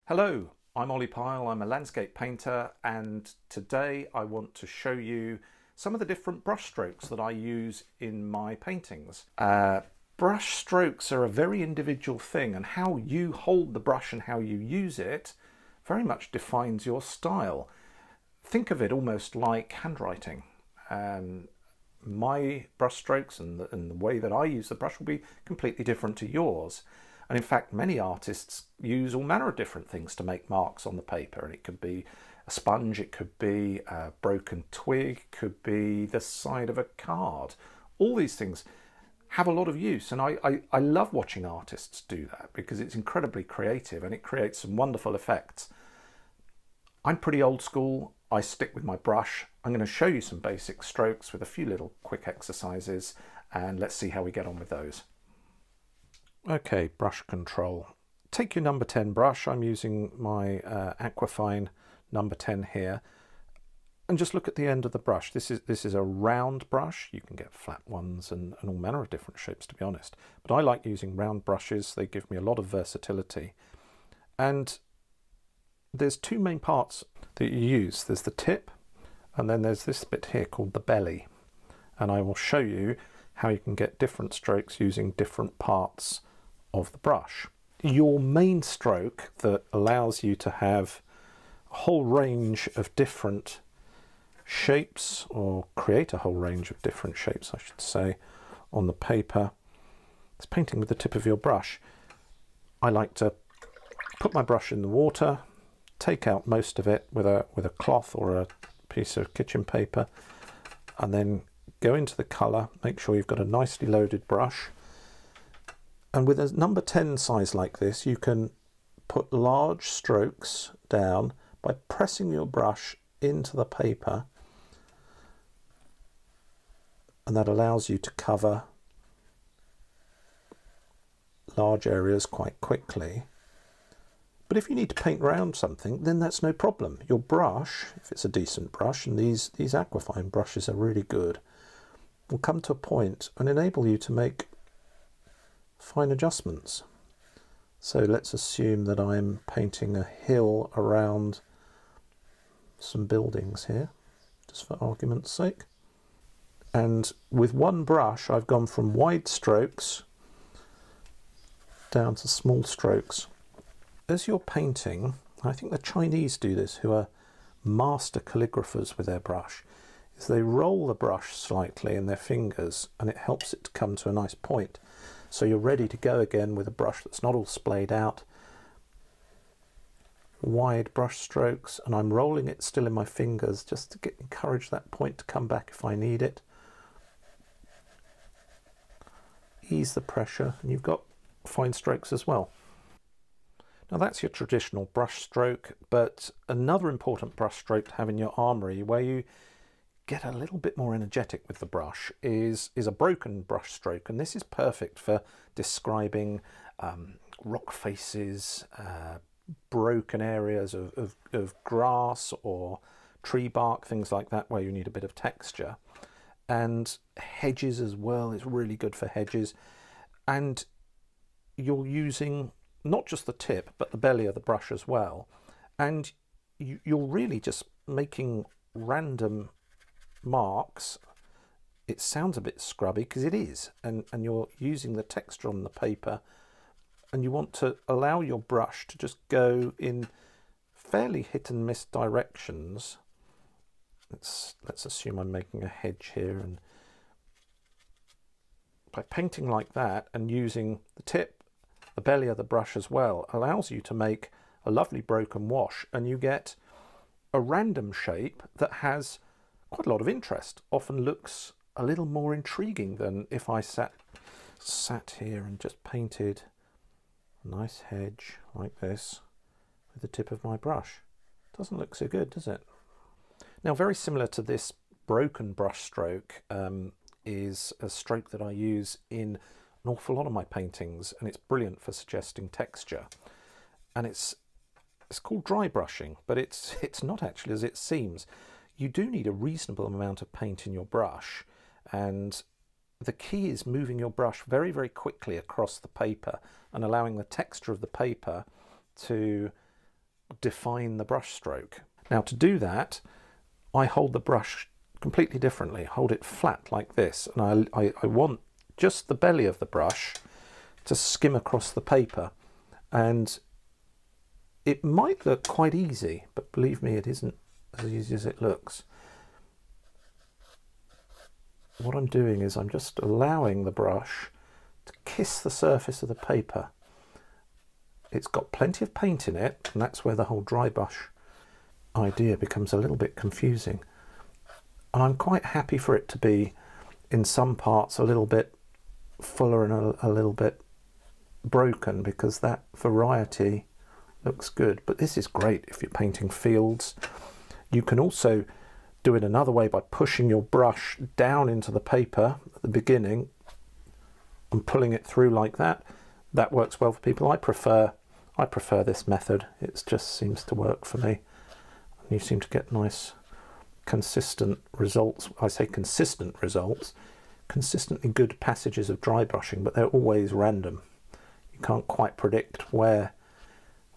Hello, I'm Oliver Pyle, I'm a landscape painter, and today I want to show you some of the different brush strokes that I use in my paintings. Brush strokes are a very individual thing, and how you hold the brush and how you use it very much defines your style. Think of it almost like handwriting. My brush strokes and the way that I use the brush will be completely different to yours. And in fact, many artists use all manner of different things to make marks on the paper. And it could be a sponge, it could be a broken twig, it could be the side of a card. All these things have a lot of use. And I love watching artists do that because it's incredibly creative and it creates some wonderful effects. I'm pretty old school. I stick with my brush. I'm going to show you some basic strokes with a few little quick exercises, and let's see how we get on with those. Okay, brush control. Take your number 10 brush. I'm using my Aquafine number 10 here, and just look at the end of the brush. This is a round brush. You can get flat ones and all manner of different shapes, to be honest. But I like using round brushes. They give me a lot of versatility. And there's two main parts that you use. There's the tip, and then there's this bit here called the belly. And I will show you how you can get different strokes using different parts of the brush. Your main stroke that allows you to have a whole range of different shapes, or create a whole range of different shapes, I should say, on the paper, is painting with the tip of your brush. I like to put my brush in the water, take out most of it with a cloth or a piece of kitchen paper, and then go into the colour. Make sure you've got a nicely loaded brush. And with a number 10 size like this, you can put large strokes down by pressing your brush into the paper, and that allows you to cover large areas quite quickly. But if you need to paint around something, then that's no problem. Your brush, if it's a decent brush, and these Aquafine brushes are really good, will come to a point and enable you to make fine adjustments. So let's assume that I'm painting a hill around some buildings here, just for argument's sake. And with one brush, I've gone from wide strokes down to small strokes. As you're painting, I think the Chinese do this, who are master calligraphers with their brush, is they roll the brush slightly in their fingers, and it helps it to come to a nice point. So you're ready to go again with a brush that's not all splayed out. Wide brush strokes, and I'm rolling it still in my fingers just to encourage that point to come back if I need it. Ease the pressure, and you've got fine strokes as well. Now that's your traditional brush stroke, but another important brush stroke to have in your armoury, where you get a little bit more energetic with the brush, is a broken brush stroke. And this is perfect for describing rock faces, broken areas of grass or tree bark, things like that, where you need a bit of texture. And hedges as well is really good for hedges. And you're using not just the tip, but the belly of the brush as well. And you're really just making random marks. It sounds a bit scrubby because it is, and you're using the texture on the paper, and you want to allow your brush to just go in fairly hit and miss directions. Let's assume I'm making a hedge here, and by painting like that and using the tip, the belly of the brush as well, allows you to make a lovely broken wash, and you get a random shape that has quite a lot of interest. Often looks a little more intriguing than if I sat here and just painted a nice hedge like this with the tip of my brush. Doesn't look so good, does it? Now, very similar to this broken brush stroke is a stroke that I use in an awful lot of my paintings, and it's brilliant for suggesting texture. And it's called dry brushing, but it's not actually as it seems. You do need a reasonable amount of paint in your brush, and the key is moving your brush very, very quickly across the paper and allowing the texture of the paper to define the brush stroke. Now to do that, I hold the brush completely differently. Hold it flat like this, and I want just the belly of the brush to skim across the paper. And it might look quite easy, but believe me, it isn't as easy as it looks. What I'm doing is I'm just allowing the brush to kiss the surface of the paper. It's got plenty of paint in it, and that's where the whole dry brush idea becomes a little bit confusing. And I'm quite happy for it to be, in some parts, a little bit fuller and a little bit broken, because that variety looks good. But this is great if you're painting fields. You can also do it another way by pushing your brush down into the paper at the beginning and pulling it through like that. That works well for people. I prefer this method. It just seems to work for me. And you seem to get nice consistent results. I say consistent results, consistently good passages of dry brushing, but they're always random. You can't quite predict where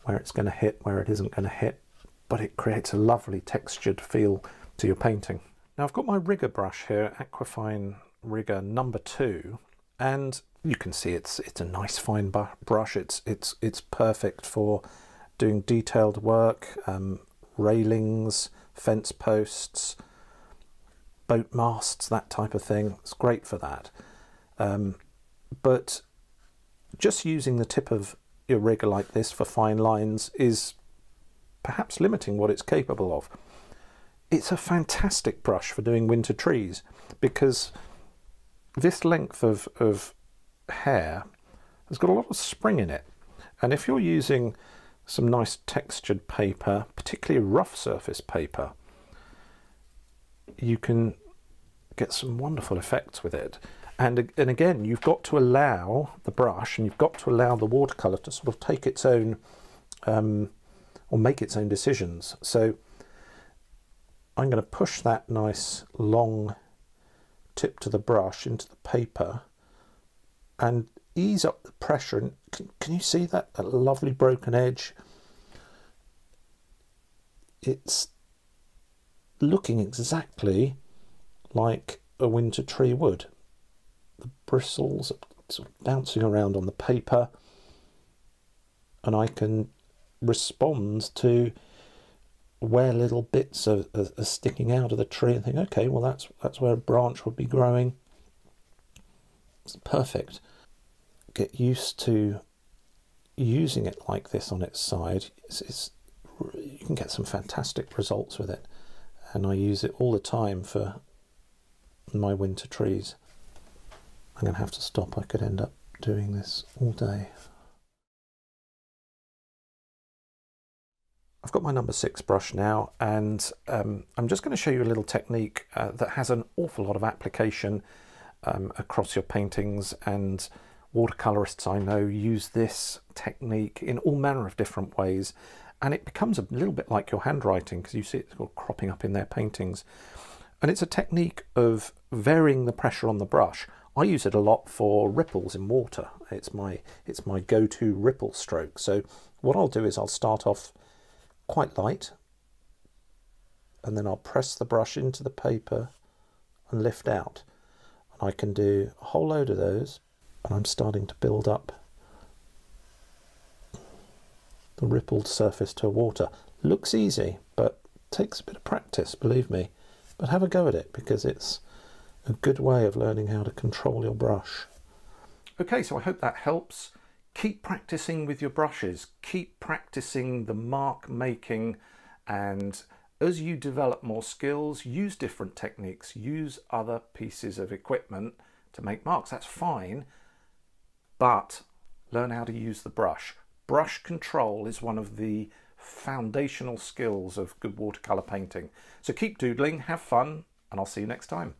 it's going to hit, where it isn't going to hit, but it creates a lovely textured feel to your painting. Now I've got my rigger brush here, Aquafine rigger number 2, and you can see it's a nice fine brush. It's perfect for doing detailed work, railings, fence posts, boat masts, that type of thing. It's great for that. But just using the tip of your rigger like this for fine lines is perhaps limiting what it's capable of. It's a fantastic brush for doing winter trees, because this length of hair has got a lot of spring in it. And if you're using some nice textured paper, particularly rough surface paper, you can get some wonderful effects with it. And again, you've got to allow the brush, and you've got to allow the watercolour to sort of take its own, or make its own decisions. So I'm going to push that nice long tip to the brush into the paper and ease up the pressure. And can you see that lovely broken edge? It's looking exactly like a winter tree would. The bristles are sort of bouncing around on the paper, and I can respond to where little bits are sticking out of the tree and think, okay, well that's where a branch would be growing. It's perfect. Get used to using it like this on its side. You can get some fantastic results with it, and I use it all the time for my winter trees. I'm going to have to stop. I could end up doing this all day. I've got my number 6 brush now, and I'm just going to show you a little technique that has an awful lot of application across your paintings, and watercolorists I know use this technique in all manner of different ways, and it becomes a little bit like your handwriting, because you see it sort of cropping up in their paintings. And it's a technique of varying the pressure on the brush. I use it a lot for ripples in water. It's my go-to ripple stroke. So what I'll do is I'll start off quite light, and then I'll press the brush into the paper and lift out. And I can do a whole load of those, and I'm starting to build up the rippled surface to water. Looks easy, but takes a bit of practice, believe me. But have a go at it, because it's a good way of learning how to control your brush. Okay, so I hope that helps. Keep practicing with your brushes. Keep practicing the mark making, and as you develop more skills, use different techniques, use other pieces of equipment to make marks. That's fine, but learn how to use the brush. Brush control is one of the foundational skills of good watercolour painting. So keep doodling, have fun, and I'll see you next time.